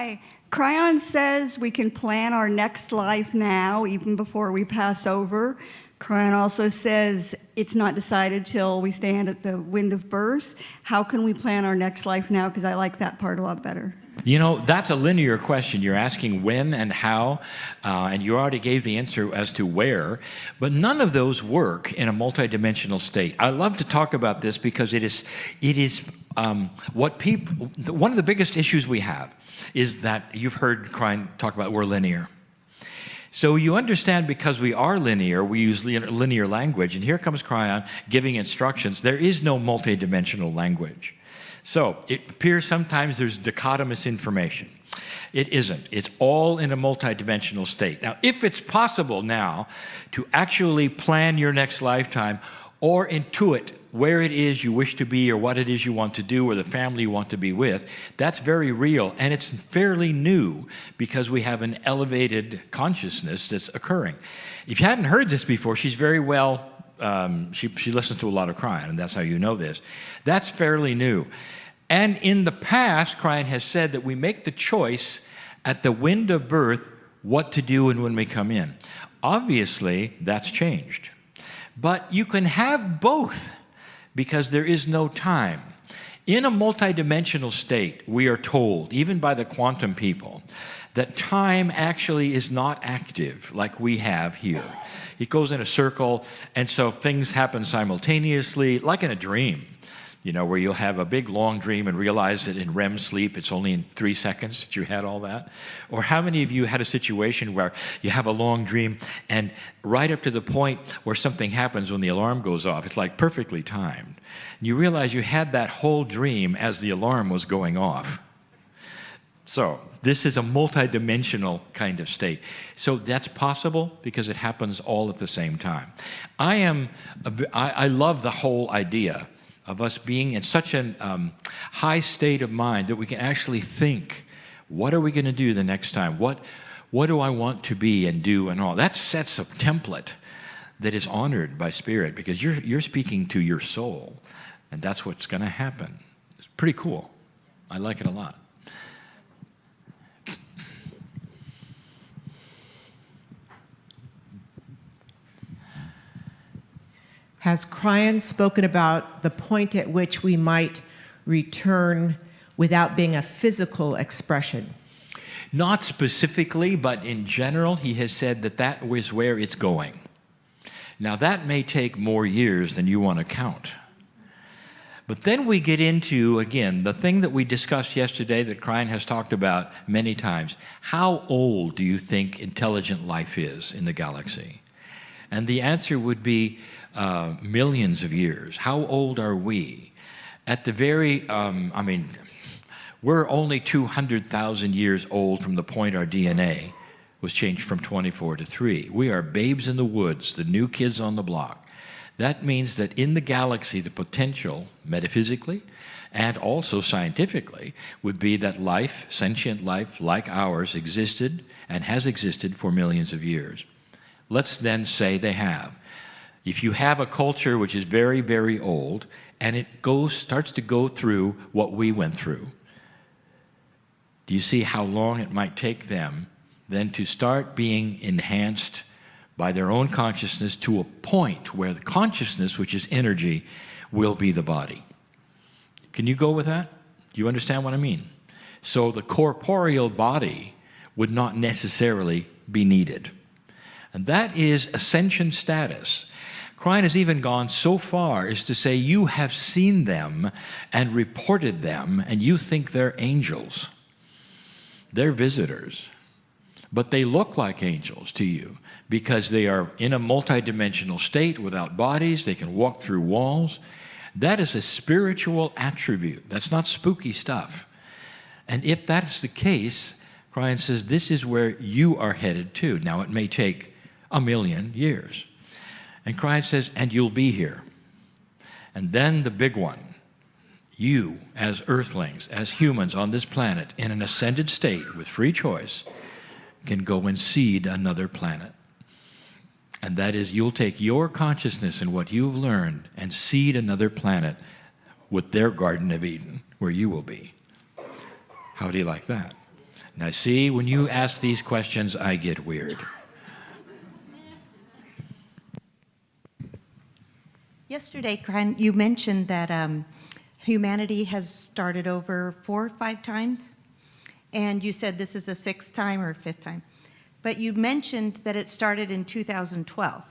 Hi. Kryon says we can plan our next life now, even before we pass over. Kryon also says it's not decided till we stand at the wind of birth. How can we plan our next life now? Because I like that part a lot better. You know, that's a linear question. You're asking when and how, and you already gave the answer as to where, but none of those work in a multidimensional state. I love to talk about this because it is what people, one of the biggest issues we have is that you've heard Kryon talk about we're linear. So you understand, because we are linear, we use linear language, and here comes Kryon giving instructions. There is no multidimensional language. So it appears sometimes there's dichotomous information. It isn't. It's all in a multidimensional state. Now, if it's possible now to actually plan your next lifetime or intuit where it is you wish to be or what it is you want to do or the family you want to be with, that's very real, and it's fairly new because we have an elevated consciousness that's occurring. If you hadn't heard this before, she's very well, she listens to a lot of Kryon, and that's how you know this. That's fairly new. And in the past, Kryon has said that we make the choice at the wind of birth what to do and when we come in. Obviously, that's changed. But you can have both because there is no time. In a multidimensional state, we are told, even by the quantum people, that time actually is not active like we have here. It goes in a circle, and so things happen simultaneously, like in a dream, you know, where you'll have a big, long dream and realize that in REM sleep, it's only in 3 seconds that you had all that. Or how many of you had a situation where you have a long dream, and right up to the point where something happens when the alarm goes off, it's like perfectly timed. And you realize you had that whole dream as the alarm was going off. So this is a multidimensional kind of state. So that's possible because it happens all at the same time. I love the whole idea of us being in such a high state of mind that we can actually think, what are we going to do the next time? What do I want to be and do and all? That sets a template that is honored by Spirit because you're speaking to your soul, and that's what's going to happen. It's pretty cool. I like it a lot. Has Kryon spoken about the point at which we might return without being a physical expression? Not specifically, but in general, he has said that that was where it's going. Now, that may take more years than you want to count. But then we get into, again, the thing that we discussed yesterday that Kryon has talked about many times. How old do you think intelligent life is in the galaxy? And the answer would be millions of years. How old are we? At the very, we're only 200,000 years old from the point our DNA was changed from 24 to 3. We are babes in the woods, the new kids on the block. That means that in the galaxy, the potential, metaphysically and also scientifically, would be that life, sentient life like ours, existed and has existed for millions of years. Let's then say they have. If you have a culture which is very, very old, and it starts to go through what we went through, do you see how long it might take them then to start being enhanced by their own consciousness to a point where the consciousness, which is energy, will be the body? Can you go with that? Do you understand what I mean? So the corporeal body would not necessarily be needed. And that is ascension status. Kryon has even gone so far as to say you have seen them and reported them, and you think they're angels. They're visitors. But they look like angels to you because they are in a multidimensional state without bodies. They can walk through walls. That is a spiritual attribute. That's not spooky stuff. And if that's the case, Kryon says this is where you are headed to. Now, it may take 1,000,000 years. And Kryon says, and you'll be here. And then the big one, you as earthlings, as humans on this planet, in an ascended state with free choice, can go and seed another planet. And that is, you'll take your consciousness and what you've learned and seed another planet with their Garden of Eden, where you will be. How do you like that? Now, see, when you ask these questions, I get weird. Yesterday, Kryon, you mentioned that humanity has started over 4 or 5 times, and you said this is the 6th time or 5th time. But you mentioned that it started in 2012.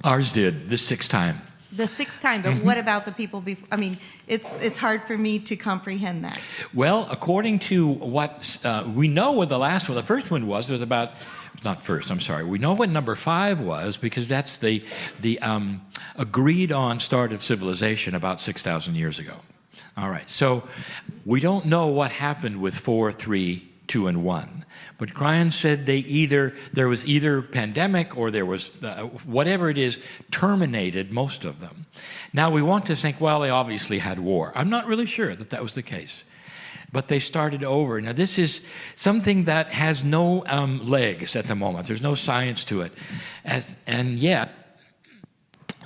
Ours did, this 6th time. The 6th time, but what about the people before? I mean, it's hard for me to comprehend that. Well, according to what we know what the last one, the first one was about, not first, I'm sorry. We know what number 5 was because that's the agreed on start of civilization about 6,000 years ago. All right, so we don't know what happened with 4, 3, 2, and 1. But Kryon said there was either pandemic or there was, whatever it is, terminated most of them. Now we want to think, well, they obviously had war. I'm not really sure that that was the case. But they started over. Now this is something that has no legs at the moment. There's no science to it. And yet,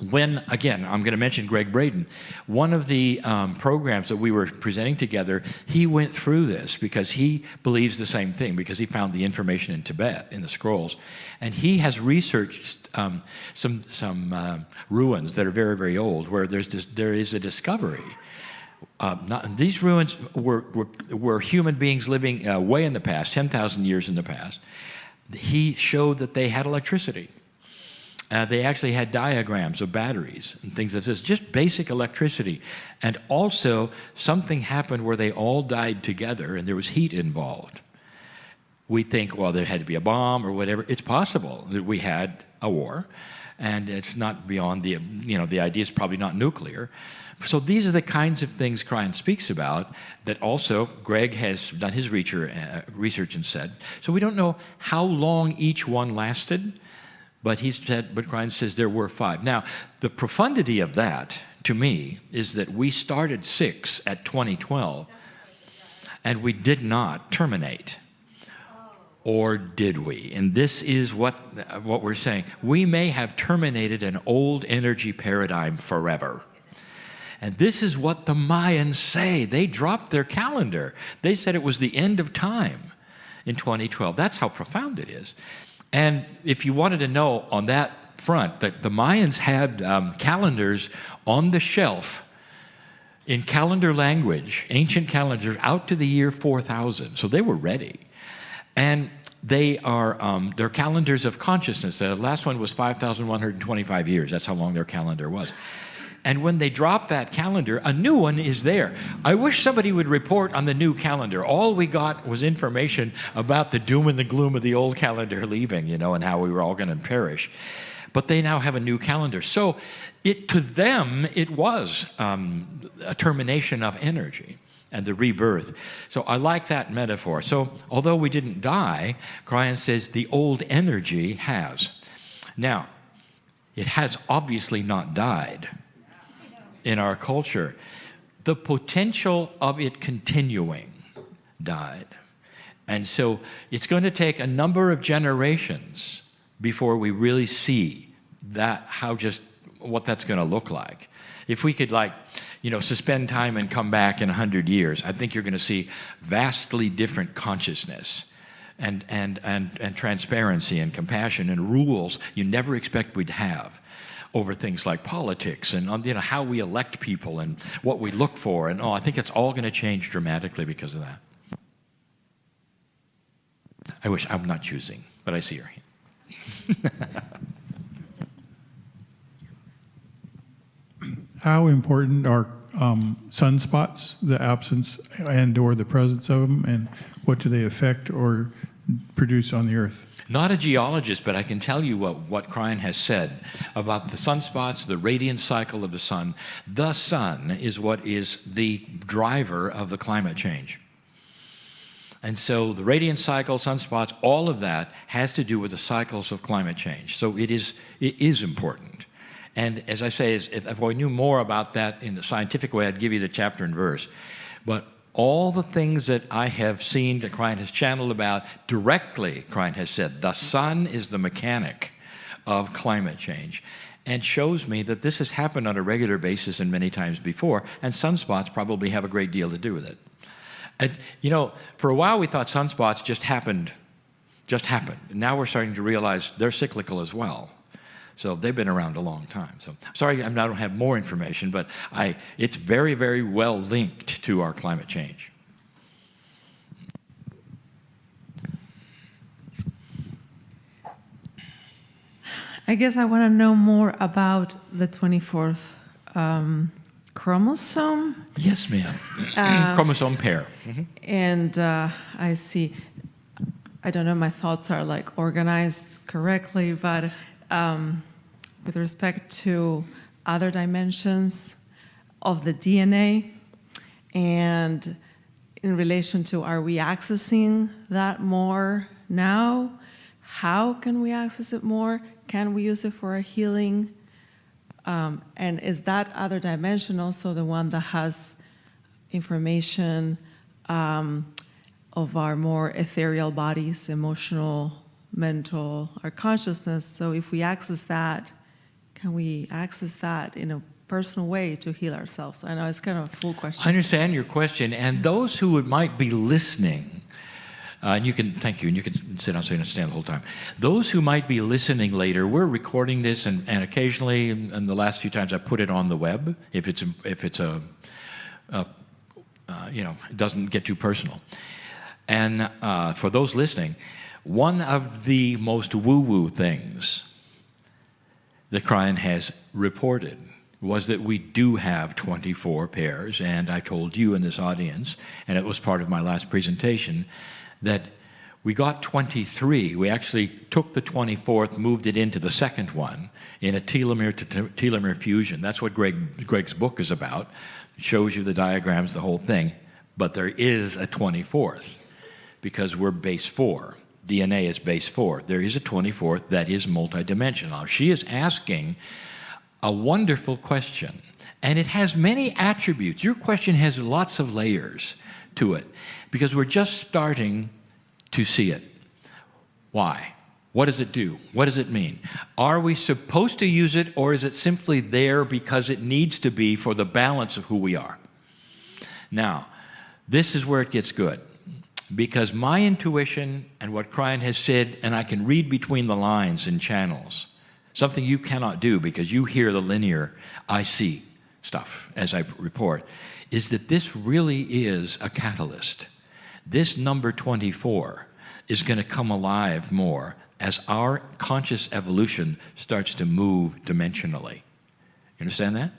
when, again, I'm going to mention Greg Braden, one of the programs that we were presenting together, he went through this because he believes the same thing, because he found the information in Tibet, in the scrolls. And he has researched some ruins that are very, very old, where there is a discovery. These ruins were human beings living way in the past, 10,000 years in the past. He showed that they had electricity. They actually had diagrams of batteries and things like this, just basic electricity. And also, something happened where they all died together and there was heat involved. We think, well, there had to be a bomb or whatever. It's possible that we had a war, and it's not beyond the idea is probably not nuclear. So these are the kinds of things Kryon speaks about that also Greg has done his research and said. So we don't know how long each one lasted. But Kryon says there were 5. Now, the profundity of that, to me, is that we started 6 at 2012, and we did not terminate. Or did we? And this is what we're saying. We may have terminated an old energy paradigm forever. And this is what the Mayans say. They dropped their calendar. They said it was the end of time in 2012. That's how profound it is. And if you wanted to know on that front, that the Mayans had calendars on the shelf in calendar language, ancient calendars, out to the year 4000. So they were ready. And they are, they're calendars of consciousness. The last one was 5,125 years. That's how long their calendar was. And when they drop that calendar, a new one is there. I wish somebody would report on the new calendar. All we got was information about the doom and the gloom of the old calendar leaving, and how we were all going to perish. But they now have a new calendar. So to them, it was a termination of energy and the rebirth. So I like that metaphor. So although we didn't die, Kryon says the old energy has. Now, it has obviously not died in our culture. The potential of it continuing died. And so it's going to take a number of generations before we really see what that's going to look like. If we could suspend time and come back in 100 years, I think you're going to see vastly different consciousness and transparency and compassion and rules you never expect we'd have over things like politics and how we elect people and what we look for. And I think it's all going to change dramatically because of that. I wish I'm not choosing, but I see your hand. How important are sunspots, the absence and or the presence of them, and what do they affect or produce on the Earth? Not a geologist, but I can tell you what Kryon has said about the sunspots, the radiant cycle of the sun. The sun is what is the driver of the climate change. And so the radiant cycle, sunspots, all of that has to do with the cycles of climate change. So it is important. And as I say, if I knew more about that in the scientific way, I'd give you the chapter and verse. But all the things that I have seen that Kryon has channeled about directly, Kryon has said, the sun is the mechanic of climate change, and shows me that this has happened on a regular basis and many times before, and sunspots probably have a great deal to do with it. And, you know, for a while we thought sunspots just happened. Now we're starting to realize they're cyclical as well. So they've been around a long time. So sorry, I don't have more information, but it's very, very well linked to our climate change. I guess I want to know more about the 24th chromosome. Yes, ma'am. Chromosome pair. And I see, I don't know if my thoughts are like organized correctly, but with respect to other dimensions of the DNA and in relation to, are we accessing that more now? How can we access it more? Can we use it for a healing? And is that other dimension also the one that has information of our more ethereal bodies, emotional, mental, our consciousness? So if we access that, can we access that in a personal way to heal ourselves? I know it's kind of a full question. I understand your question, and those who might be listening, and you can, thank you, and you can sit down so you don't stand the whole time. Those who might be listening later, we're recording this, and occasionally, and the last few times I put it on the web, if it's a you know, it doesn't get too personal. And for those listening, one of the most woo-woo things that Kryon has reported was that we do have 24 pairs, and I told you in this audience, and it was part of my last presentation, that we got 23. We actually took the 24th, moved it into the second one in a telomere-to-telomere fusion. That's what Greg's book is about. It shows you the diagrams, the whole thing. But there is a 24th because we're base 4. DNA is base 4. There is a 24th that is multidimensional. She is asking a wonderful question, and it has many attributes. Your question has lots of layers to it because we're just starting to see it. Why? What does it do? What does it mean? Are we supposed to use it, or is it simply there because it needs to be for the balance of who we are? Now, this is where it gets good, because my intuition and what Kryon has said, and I can read between the lines in channels, something you cannot do because you hear the linear, I see stuff as I report, is that this really is a catalyst. This number 24 is going to come alive more as our conscious evolution starts to move dimensionally. You understand that?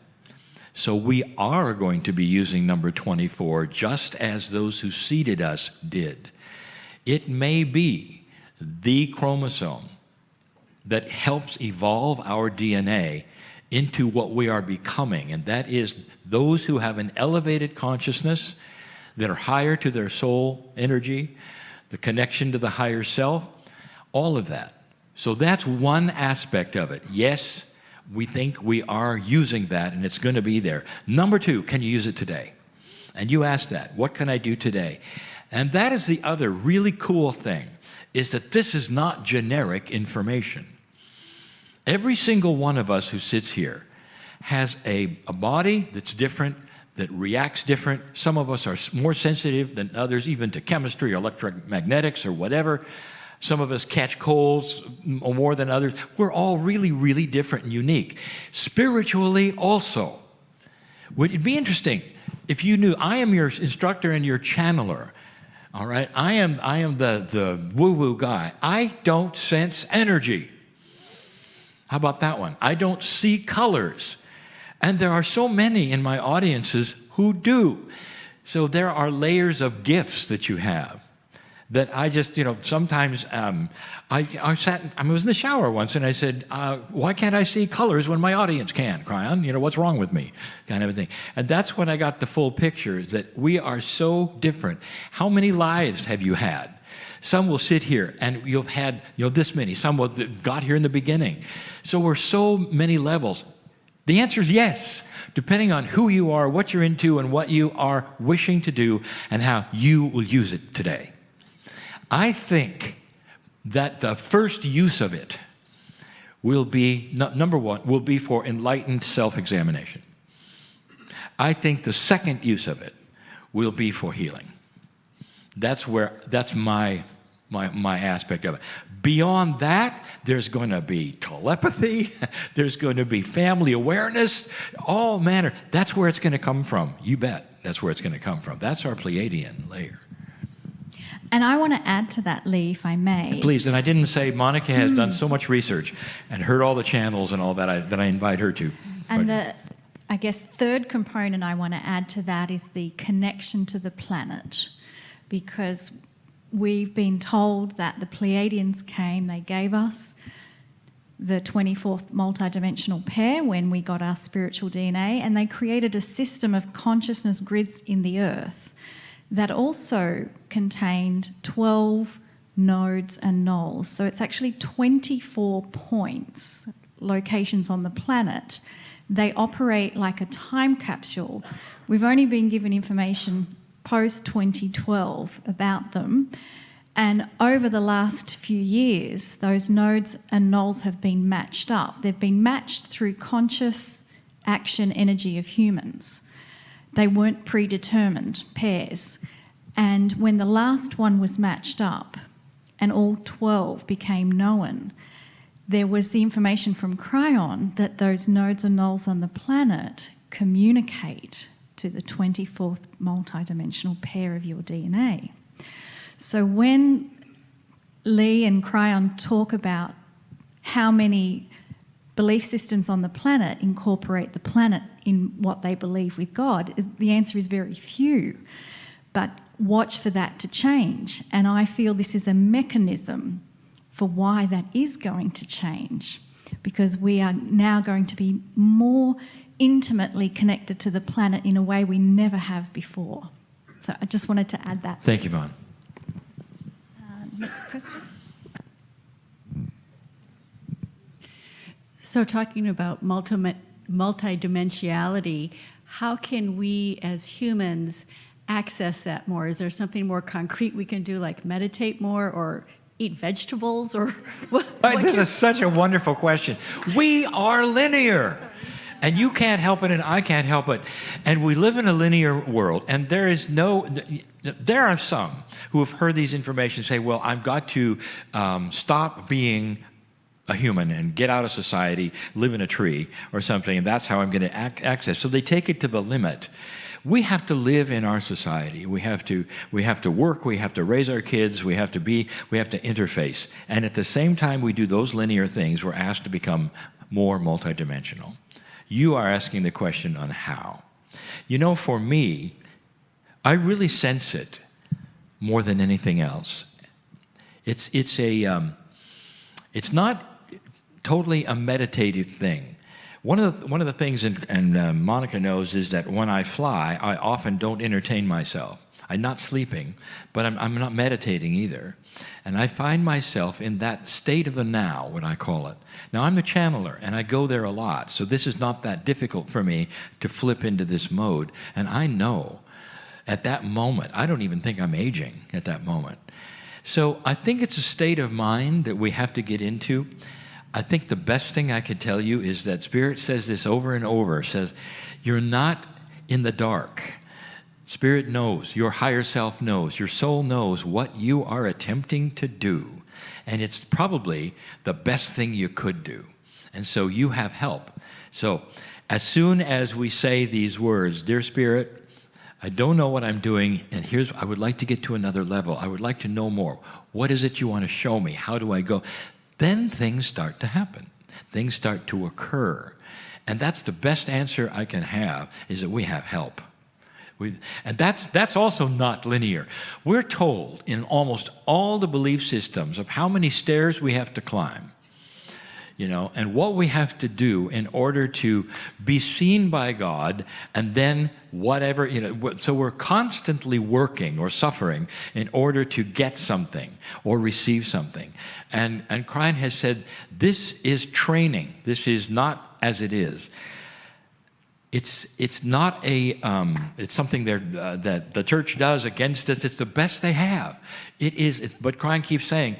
So we are going to be using number 24 just as those who seeded us did. It may be the chromosome that helps evolve our DNA into what we are becoming, and that is those who have an elevated consciousness that are higher to their soul energy, the connection to the higher self, all of that. So that's one aspect of it. Yes, we think we are using that, and it's going to be there. Number 2, can you use it today? And you asked that, what can I do today? And that is the other really cool thing, is that this is not generic information. Every single one of us who sits here has a body that's different, that reacts different. Some of us are more sensitive than others, even to chemistry or electromagnetics or whatever. Some of us catch colds more than others. We're all really, really different and unique. Spiritually also. Would it be interesting if you knew I am your instructor and your channeler, all right? I am the woo-woo guy. I don't sense energy. How about that one? I don't see colors. And there are so many in my audiences who do. So there are layers of gifts that you have that I just, sometimes I was in the shower once and I said, why can't I see colors when my audience can, Kryon? What's wrong with me? Kind of a thing. And that's when I got the full picture, is that we are so different. How many lives have you had? Some will sit here and you've had, this many. Some will got here in the beginning. So we're so many levels. The answer is yes, depending on who you are, what you're into, and what you are wishing to do, and how you will use it today. I think that the first use of it will be, number one, will be for enlightened self-examination. I think the second use of it will be for healing. That's my aspect of it. Beyond that, there's going to be telepathy, there's going to be family awareness, all manner. That's where it's going to come from. You bet. That's where it's going to come from. That's our Pleiadian layer. And I want to add to that, Lee, if I may. Please, and I didn't say Monica has done so much research and heard all the channels and all that I invite her to. And the, I guess, third component I want to add to that is the connection to the planet. Because we've been told that the Pleiadians came, they gave us the 24th multidimensional pair when we got our spiritual DNA, and they created a system of consciousness grids in the earth that also contained 12 nodes and nulls. So it's actually 24 points, locations on the planet. They operate like a time capsule. We've only been given information post-2012 about them. And over the last few years, those nodes and nulls have been matched up. They've been matched through conscious action energy of humans. They weren't predetermined pairs. And when the last one was matched up and all 12 became known, there was the information from Kryon that those nodes and nulls on the planet communicate to the 24th multidimensional pair of your DNA. So when Lee and Kryon talk about how many belief systems on the planet incorporate the planet in what they believe with God, the answer is very few. But watch for that to change. And I feel this is a mechanism for why that is going to change, because we are now going to be more intimately connected to the planet in a way we never have before. So I just wanted to add that. Thank you, Bon. Next question. So talking about multidimensionality, how can we as humans access that more? Is there something more concrete we can do, like meditate more or eat vegetables, or what? This is such a wonderful question. We are linear. And you can't help it, and I can't help it. And we live in a linear world, and there are some who have heard these information say, well, I've got to stop being a human and get out of society, live in a tree or something, and that's how I'm going to access. So they take it to the limit. We have to live in our society. We have to work, we have to raise our kids, we have to interface. And at the same time we do those linear things, we're asked to become more multidimensional. You are asking the question on how. You know, for me, I really sense it more than anything else. It's not totally a meditative thing. One of the things, and Monica knows, is that when I fly, I often don't entertain myself. I'm not sleeping, but I'm not meditating either. And I find myself in that state of the now, what I call it. Now, I'm the channeler, and I go there a lot, so this is not that difficult for me to flip into this mode. And I know at that moment, I don't even think I'm aging at that moment. So I think it's a state of mind that we have to get into. I think the best thing I could tell you is that Spirit says this over and over, says, you're not in the dark. Spirit knows, your higher self knows, your soul knows what you are attempting to do. And it's probably the best thing you could do. And so you have help. So as soon as we say these words, dear Spirit, I don't know what I'm doing, and I would like to get to another level. I would like to know more. What is it you want to show me? How do I go? Then things start to happen. Things start to occur. And that's the best answer I can have, is that we have help. And that's also not linear. We're told in almost all the belief systems of how many stairs we have to climb, and what we have to do in order to be seen by God, and then whatever, so we're constantly working or suffering in order to get something or receive something. And Kryon has said, this is training. This is not as it is. It's not it's something that the church does against us. It's the best they have. But Kryon keeps saying,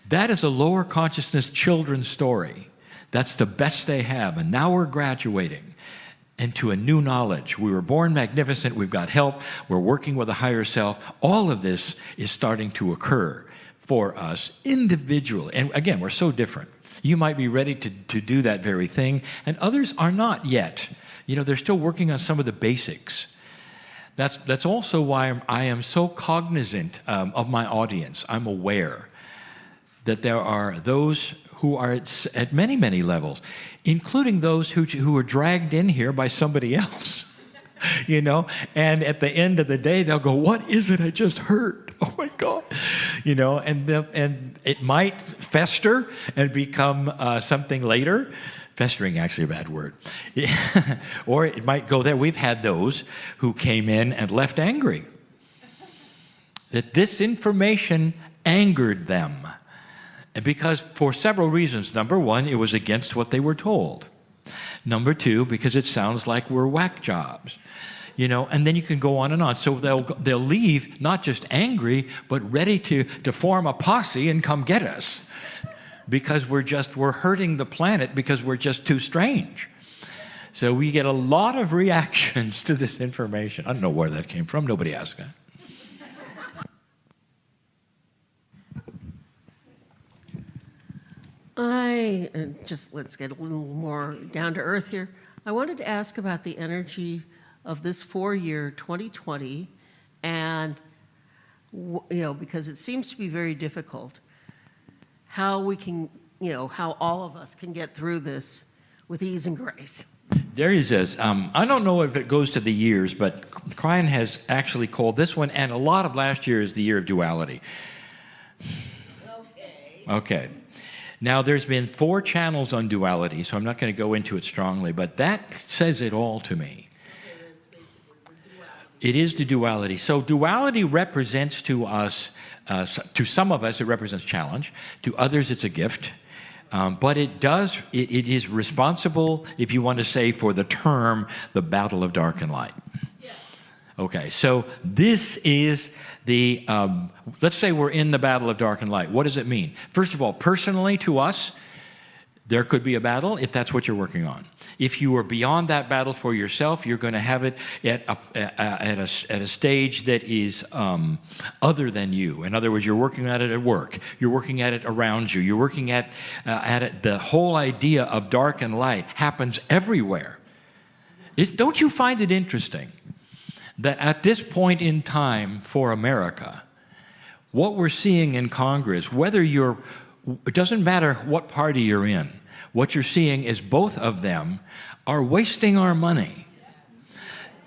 that is a lower consciousness children's story. That's the best they have. And now we're graduating. into a new knowledge. We were born magnificent, we've got help, we're working with a higher self. All of this is starting to occur for us individually. And again, we're so different. You might be ready to do that very thing, and others are not yet. You know, they're still working on some of the basics. That's also why I am so cognizant of my audience. I'm aware that there are those who are at many, many levels, including those who are dragged in here by somebody else, you know, and at the end of the day, they'll go, what is it I just heard? Oh my God, you know, and it might fester and become something later. Festering, actually a bad word. Or it might go there. We've had those who came in and left angry. That this information angered them. And because for several reasons. Number one, it was against what they were told. Number two, because it sounds like we're whack jobs. You know, and then you can go on and on. So they'll leave not just angry, but ready to form a posse and come get us. Because we're hurting the planet because we're just too strange. So we get a lot of reactions to this information. I don't know where that came from. Nobody asked that. Let's get a little more down to earth here. I wanted to ask about the energy of this 4-year 2020, and because it seems to be very difficult, how we can, how all of us can get through this with ease and grace. There he says, I don't know if it goes to the years, but Kryon has actually called this one, and a lot of last year is the year of duality. Okay. Now, there's been 4 channels on duality, so I'm not going to go into it strongly, but that says it all to me. It is the duality. So duality represents to us, to some of us, it represents challenge. To others, it's a gift. But it is responsible, if you want to say, for the term, the battle of dark and light. Yes. Okay, so this is the, let's say we're in the battle of dark and light. What does it mean? First of all, personally to us, there could be a battle if that's what you're working on. If you are beyond that battle for yourself, you're going to have it at a stage that is other than you. In other words, you're working at it at work. You're working at it around you. You're working at it. The whole idea of dark and light happens everywhere. Don't you find it interesting that at this point in time for America, what we're seeing in Congress, it doesn't matter what party you're in, what you're seeing is both of them are wasting our money.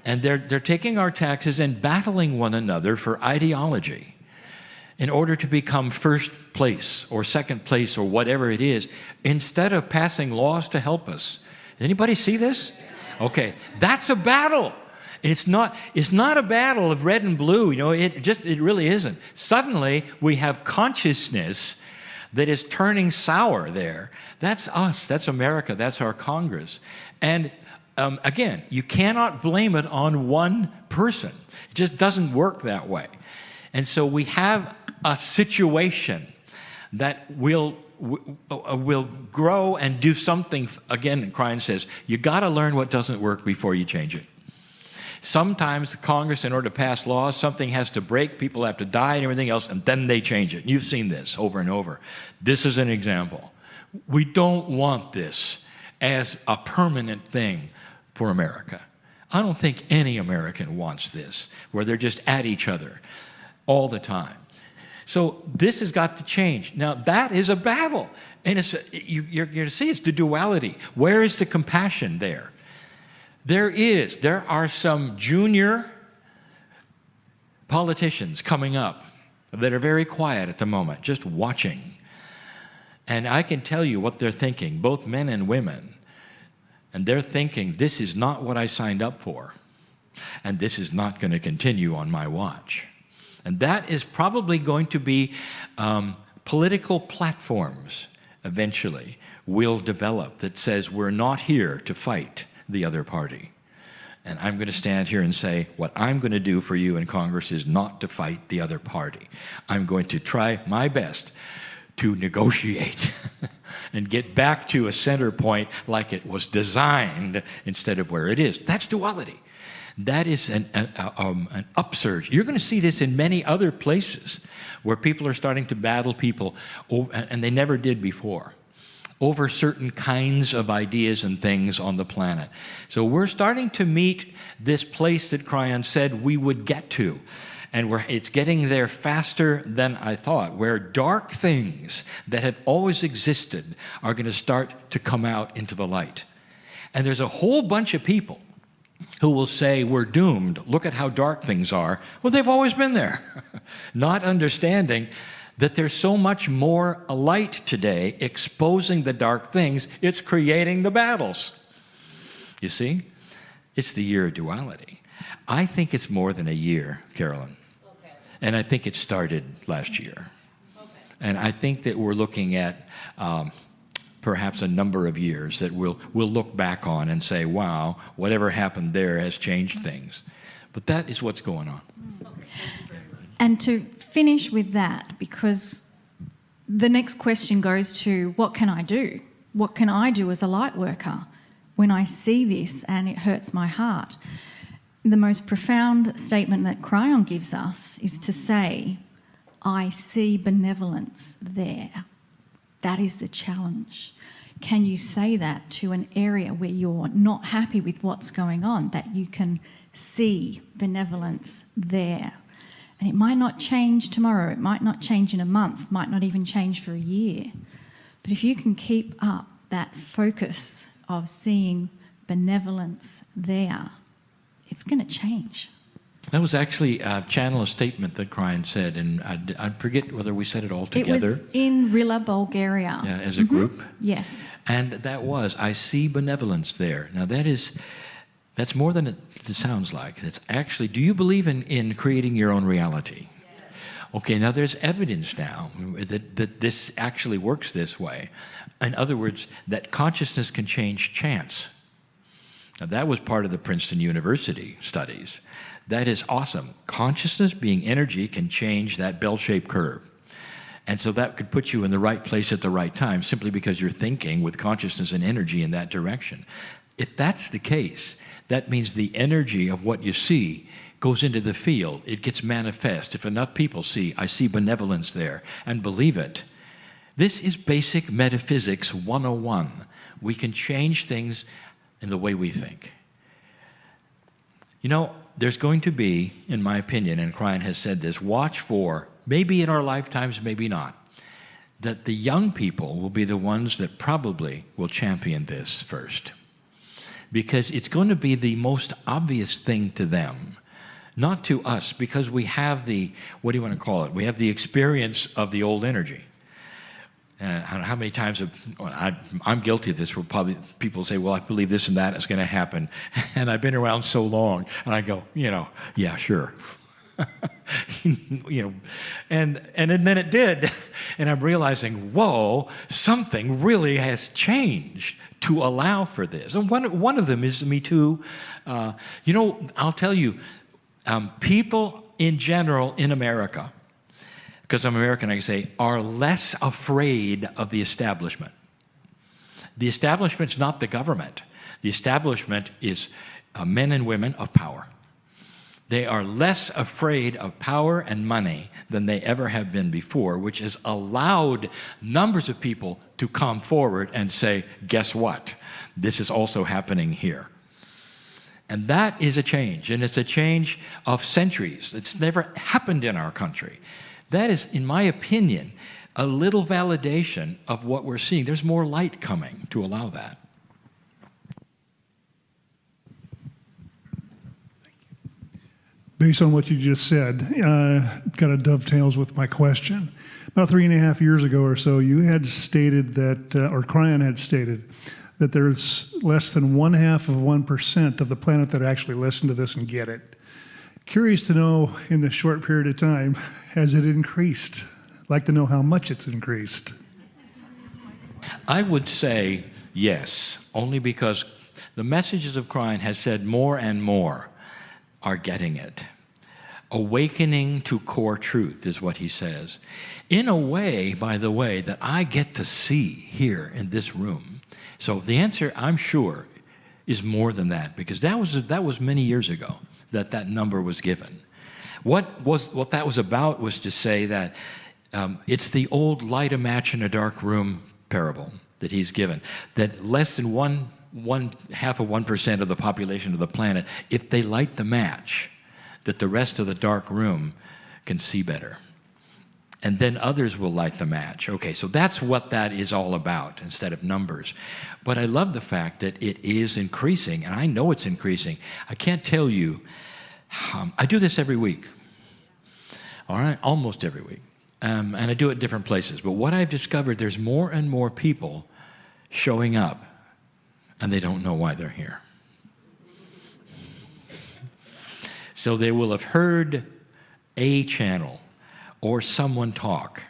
And they're taking our taxes and battling one another for ideology in order to become first place or second place or whatever it is, instead of passing laws to help us. Anybody see this? Okay, that's a battle. And it's not a battle of red and blue, it really isn't. Suddenly we have consciousness that is turning sour there. That's us, that's America, that's our Congress. And again, you cannot blame it on one person. It just doesn't work that way. And so we have a situation that will grow and do something. Again, Kryon says, you gotta learn what doesn't work before you change it. Sometimes the Congress, in order to pass laws, something has to break, people have to die and everything else, and then they change it. And you've seen this over and over. This is an example. We don't want this as a permanent thing for America. I don't think any American wants this, where they're just at each other all the time. So this has got to change. Now, that is a battle. And you're going to see it's the duality. Where is the compassion there? There are some junior politicians coming up that are very quiet at the moment, just watching. And I can tell you what they're thinking, both men and women. And they're thinking, this is not what I signed up for. And this is not going to continue on my watch. And that is probably going to be political platforms eventually will develop that says we're not here to fight the other party. And I'm going to stand here and say, what I'm going to do for you in Congress is not to fight the other party. I'm going to try my best to negotiate and get back to a center point like it was designed instead of where it is. That's duality. That is an upsurge. You're going to see this in many other places where people are starting to battle people, and they never did before, over certain kinds of ideas and things on the planet. So we're starting to meet this place that Kryon said we would get to. And it's getting there faster than I thought, where dark things that have always existed are going to start to come out into the light. And there's a whole bunch of people who will say, we're doomed. Look at how dark things are. Well, they've always been there. Not understanding that there's so much more light today exposing the dark things, it's creating the battles. You see? It's the year of duality. I think it's more than a year, Carolyn. Okay. And I think it started last year. Okay. And I think that we're looking at perhaps a number of years that we'll look back on and say, wow, whatever happened there has changed things. But that is what's going on. And to finish with that, because the next question goes to, what can I do? What can I do as a light worker when I see this and it hurts my heart? The most profound statement that Kryon gives us is to say, I see benevolence there. That is the challenge. Can you say that to an area where you're not happy with what's going on, that you can see benevolence there? And it might not change tomorrow, it might not change in a month, might not even change for a year. But if you can keep up that focus of seeing benevolence there, it's going to change. That was actually channel a statement that Kryon said, and I forget whether we said it all together. It was in Rila, Bulgaria. Yeah, as a group? Yes. And that was, I see benevolence there. Now that's more than it sounds like. It's actually, do you believe in creating your own reality? Yes. Okay, now there's evidence now that this actually works this way. In other words, that consciousness can change chance. Now that was part of the Princeton University studies. That is awesome. Consciousness, being energy, can change that bell-shaped curve. And so that could put you in the right place at the right time simply because you're thinking with consciousness and energy in that direction. If that's the case, that means the energy of what you see goes into the field. It gets manifest. If enough people see, I see benevolence there, and believe it. This is basic metaphysics 101. We can change things in the way we think. You know, there's going to be, in my opinion, and Kryon has said this, watch for, maybe in our lifetimes, maybe not, that the young people will be the ones that probably will champion this first. Because it's going to be the most obvious thing to them, not to us, because we have the, what do you want to call it? We have the experience of the old energy. How many times I'm guilty of this, where probably people say, well, I believe this and that is going to happen. And I've been around so long, and I go, yeah, sure. And then it did. And I'm realizing, whoa, something really has changed to allow for this. And one of them is Me Too. I'll tell you, people in general in America, because I'm American, I can say, are less afraid of the establishment. The establishment's not the government. The establishment is men and women of power. They are less afraid of power and money than they ever have been before, which has allowed numbers of people to come forward and say, guess what? This is also happening here. And that is a change, and it's a change of centuries. It's never happened in our country. That is, in my opinion, a little validation of what we're seeing. There's more light coming to allow that. Based on what you just said, kind of dovetails with my question. About 3.5 years ago or so, you had stated that, or Kryon had stated, that there's less than 0.5% of the planet that actually listen to this and get it. Curious to know, in this short period of time, has it increased? I'd like to know how much it's increased. I would say yes, only because the messages of Kryon has said more and more are getting it. Awakening to core truth is what he says. In a way, by the way, that I get to see here in this room. So the answer, I'm sure, is more than that, because that was many years ago that number was given. What that was about was to say that it's the old light a match in a dark room parable that he's given, that less than one half of 1% of the population of the planet, if they light the match, that the rest of the dark room can see better. And then others will light the match. Okay, so that's what that is all about instead of numbers. But I love the fact that it is increasing, and I know it's increasing. I can't tell you, I do this every week, all right, almost every week. And I do it different places. But what I've discovered, there's more and more people showing up, and they don't know why they're here. So they will have heard a channel or someone talk,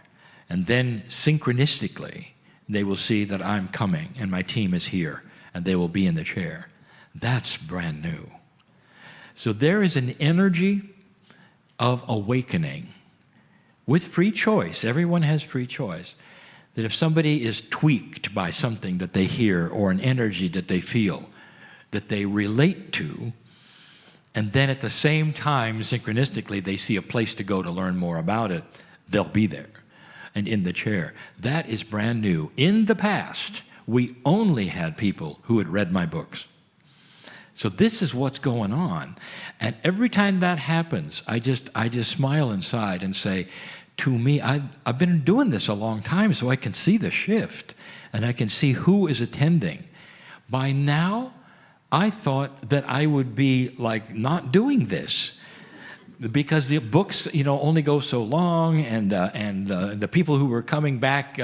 and then synchronistically, they will see that I'm coming and my team is here, and they will be in the chair. That's brand new. So there is an energy of awakening with free choice. Everyone has free choice. That if somebody is tweaked by something that they hear or an energy that they feel, that they relate to, and then at the same time, synchronistically, they see a place to go to learn more about it, they'll be there and in the chair. That is brand new. In the past, we only had people who had read my books. So this is what's going on. And every time that happens, I just smile inside and say, to me, I've been doing this a long time, so I can see the shift, and I can see who is attending. By now, I thought that I would be like not doing this, because the books, only go so long, and the people who were coming back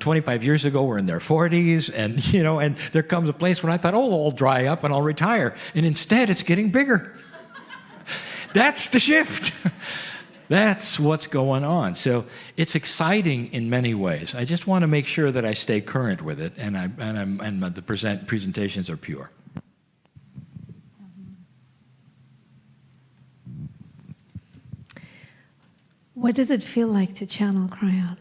25 years ago were in their 40s, and there comes a place when I thought, I'll dry up and I'll retire, and instead it's getting bigger. That's the shift. That's what's going on. So it's exciting in many ways. I just want to make sure that I stay current with it, and the presentations are pure. What does it feel like to channel Kryon?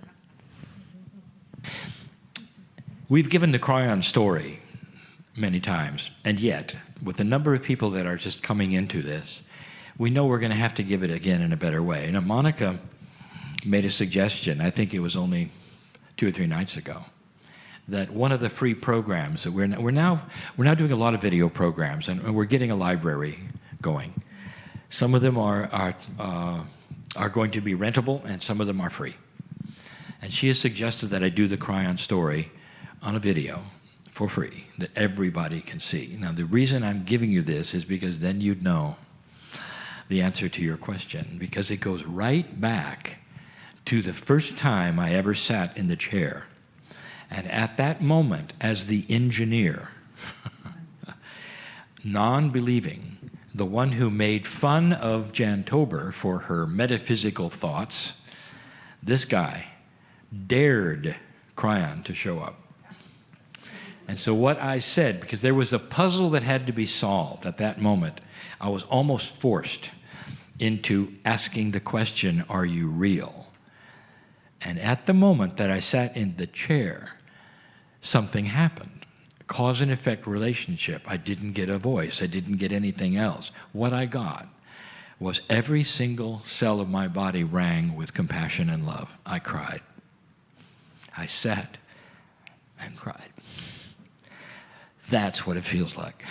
We've given the Kryon story many times, and yet, with the number of people that are just coming into this, we know we're going to have to give it again in a better way. Monica made a suggestion, I think it was only 2 or 3 nights ago, that one of the free programs that we're now doing a lot of video programs, and we're getting a library going. Some of them are going to be rentable, and some of them are free. And she has suggested that I do the Kryon story on a video for free, that everybody can see. Now, the reason I'm giving you this is because then you'd know the answer to your question, because it goes right back to the first time I ever sat in the chair. And at that moment, as the engineer, non-believing, the one who made fun of Jan Tober for her metaphysical thoughts, this guy dared Kryon to show up. And so what I said, because there was a puzzle that had to be solved at that moment, I was almost forced into asking the question, are you real? And at the moment that I sat in the chair, something happened. Cause and effect relationship. I didn't get a voice. I didn't get anything else. What I got was every single cell of my body rang with compassion and love. I cried. I sat and cried. That's what it feels like.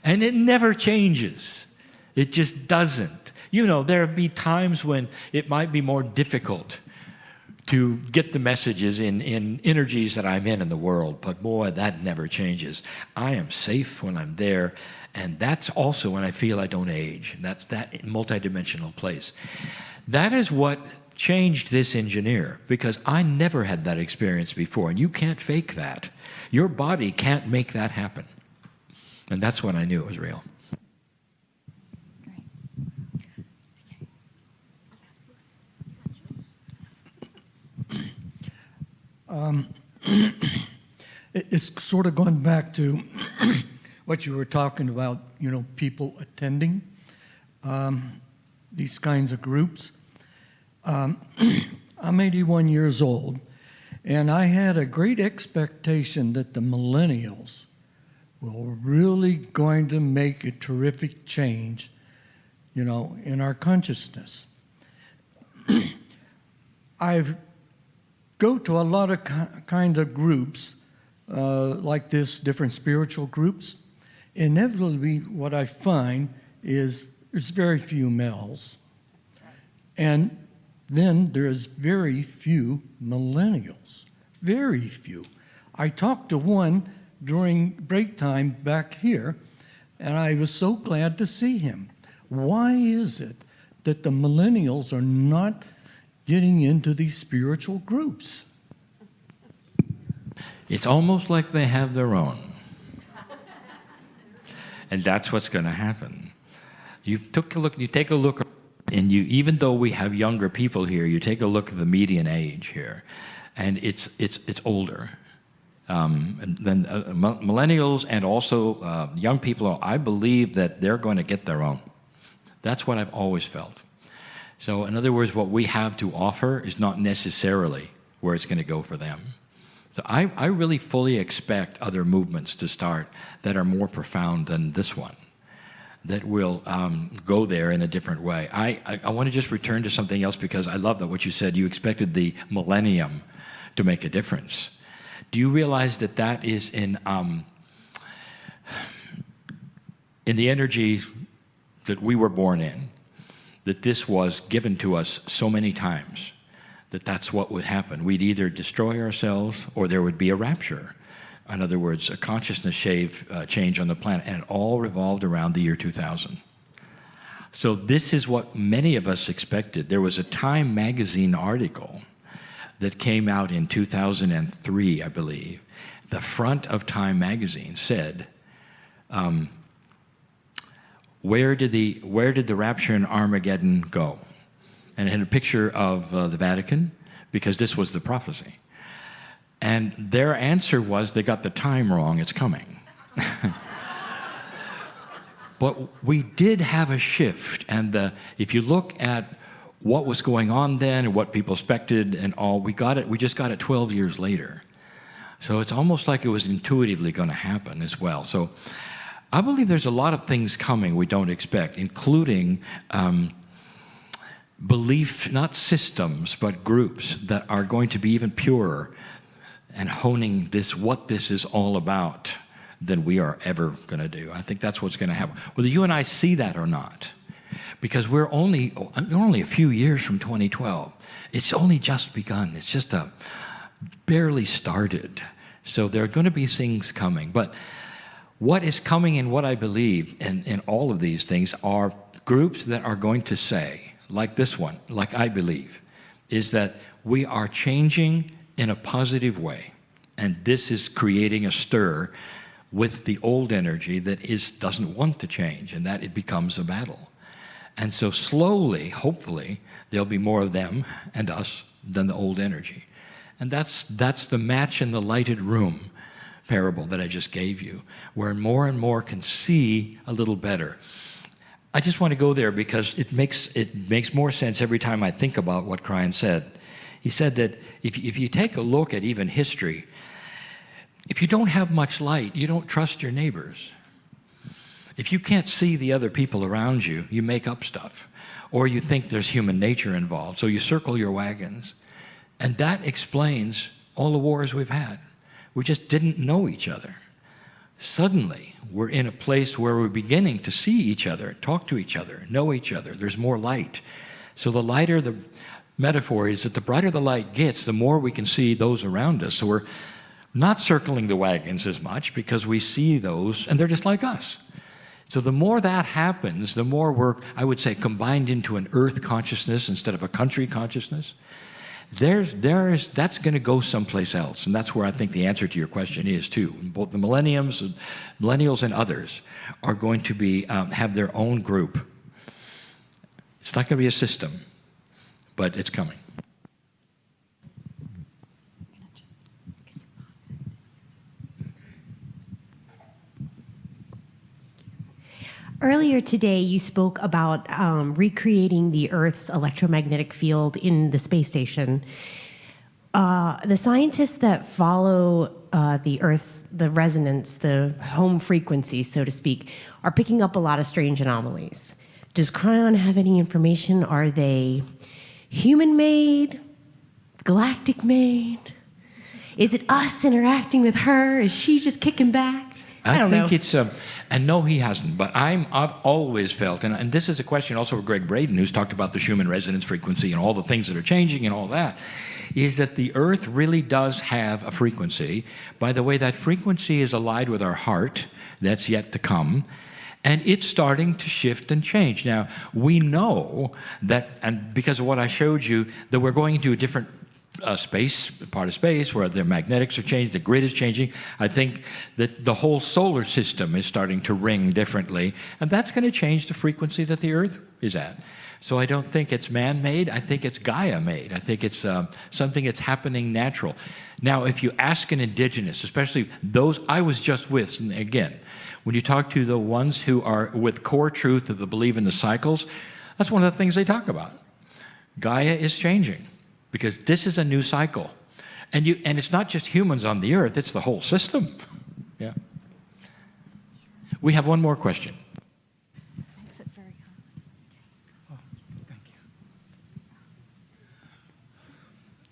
And it never changes. It just doesn't. There'll be times when it might be more difficult to get the messages in energies that I'm in the world, but boy, that never changes. I am safe when I'm there, and that's also when I feel I don't age. That's that multidimensional place. That is what changed this engineer, because I never had that experience before, and you can't fake that. Your body can't make that happen. And that's when I knew it was real. It's sort of going back to what you were talking about, people attending. these kinds of groups. I'm 81 years old, and I had a great expectation that the millennials were really going to make a terrific change, in our consciousness. I've go to a lot of kinds of groups like this, different spiritual groups. Inevitably, what I find is there's very few males, and then there's very few millennials, very few. I talked to one during break time back here, and I was so glad to see him. Why is it that the millennials are not getting into these spiritual groups? It's almost like they have their own. And that's what's going to happen. You take a look, and even though we have younger people here, you take a look at the median age here, and it's older. And then millennials and also young people, I believe that they're going to get their own. That's what I've always felt. So in other words, what we have to offer is not necessarily where it's going to go for them. So I really fully expect other movements to start that are more profound than this one, that will go there in a different way. I want to just return to something else because I love that what you said. You expected the millennium to make a difference. Do you realize that that is in the energy that we were born in, that this was given to us so many times, that that's what would happen. We'd either destroy ourselves or there would be a rapture. In other words, a consciousness change on the planet, and it all revolved around the year 2000. So this is what many of us expected. There was a Time magazine article that came out in 2003, I believe. The front of Time magazine said, where did the rapture and Armageddon go? And it had a picture of the Vatican, because this was the prophecy. And their answer was, they got the time wrong, it's coming. But we did have a shift, and if you look at what was going on then and what people expected and all, we just got it 12 years later. So it's almost like it was intuitively going to happen as well. So I believe there's a lot of things coming we don't expect, including belief, not systems, but groups that are going to be even purer and honing what this is all about than we are ever going to do. I think that's what's going to happen. Whether you and I see that or not, because we're only a few years from 2012. It's only just begun. It's just barely started. So there are going to be things coming. But what is coming and what I believe in all of these things are groups that are going to say, like this one, like I believe, is that we are changing in a positive way. And this is creating a stir with the old energy that doesn't want to change, and that it becomes a battle. And so slowly, hopefully, there'll be more of them and us than the old energy. And that's the match in the lighted room parable that I just gave you, where more and more can see a little better. I just want to go there because it makes more sense every time I think about what Kryon said. He said that if you take a look at even history, if you don't have much light, you don't trust your neighbors. If you can't see the other people around you, you make up stuff. Or you think there's human nature involved, so you circle your wagons. And that explains all the wars we've had. We just didn't know each other. Suddenly, we're in a place where we're beginning to see each other, talk to each other, know each other. There's more light. So the lighter the metaphor is that the brighter the light gets, the more we can see those around us. So we're not circling the wagons as much because we see those, and they're just like us. So the more that happens, the more we're, I would say, combined into an earth consciousness instead of a country consciousness. That's going to go someplace else, and that's where I think the answer to your question is too. Both the millennials and others are going to be have their own group. It's not going to be a system, but it's coming. Earlier today, you spoke about recreating the Earth's electromagnetic field in the space station. The scientists that follow the resonance, the home frequency, so to speak, are picking up a lot of strange anomalies. Does Kryon have any information? Are they human-made, galactic-made? Is it us interacting with her? Is she just kicking back? I don't know. It's, and no, he hasn't, but I've always felt, and this is a question also for Greg Braden, who's talked about the Schumann resonance frequency and all the things that are changing and all that, is that the Earth really does have a frequency. By the way, that frequency is allied with our heart. That's yet to come. And it's starting to shift and change. Now, we know that, and because of what I showed you, that we're going into a different part of space where the magnetics are changing, the grid is changing. I think that the whole solar system is starting to ring differently, and that's going to change the frequency that the Earth is at. So I don't think it's man-made. I think it's Gaia-made. I think it's something that's happening natural. Now, if you ask an indigenous, especially those I was just with, and again, when you talk to the ones who are with core truth that believe in the cycles, that's one of the things they talk about. Gaia is changing because this is a new cycle. And it's not just humans on the Earth, it's the whole system. Yeah. We have one more question.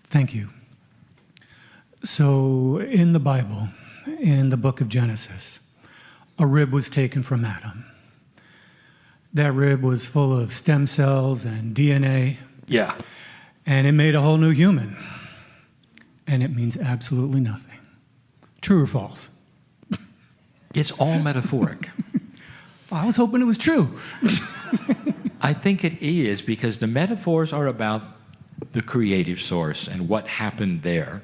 Thank you. So, in the Bible, in the book of Genesis, a rib was taken from Adam. That rib was full of stem cells and DNA. Yeah. And it made a whole new human. And it means absolutely nothing. True or false? It's all metaphoric. I was hoping it was true. I think it is, because the metaphors are about the creative source and what happened there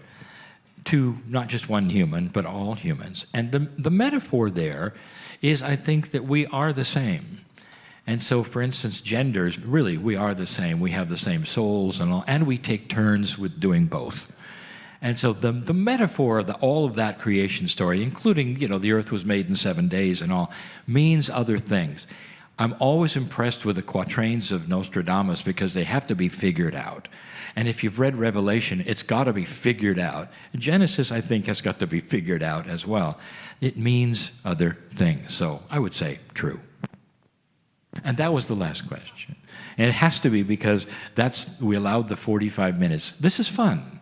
to not just one human, but all humans. And the metaphor there is, I think, that we are the same. And so, for instance, genders, really, we are the same. We have the same souls and all, and we take turns with doing both. And so the metaphor of all of that creation story, including, the earth was made in 7 days and all, means other things. I'm always impressed with the quatrains of Nostradamus because they have to be figured out. And if you've read Revelation, it's got to be figured out. Genesis, I think, has got to be figured out as well. It means other things. So I would say true. And that was the last question. And it has to be because we allowed the 45 minutes. This is fun.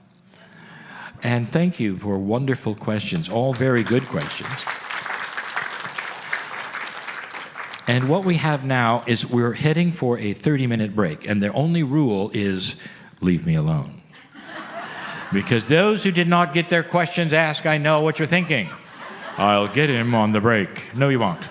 And thank you for wonderful questions, all very good questions. And what we have now is we're heading for a 30-minute break, and the only rule is leave me alone. Because those who did not get their questions asked, I know what you're thinking. I'll get him on the break. No, you won't.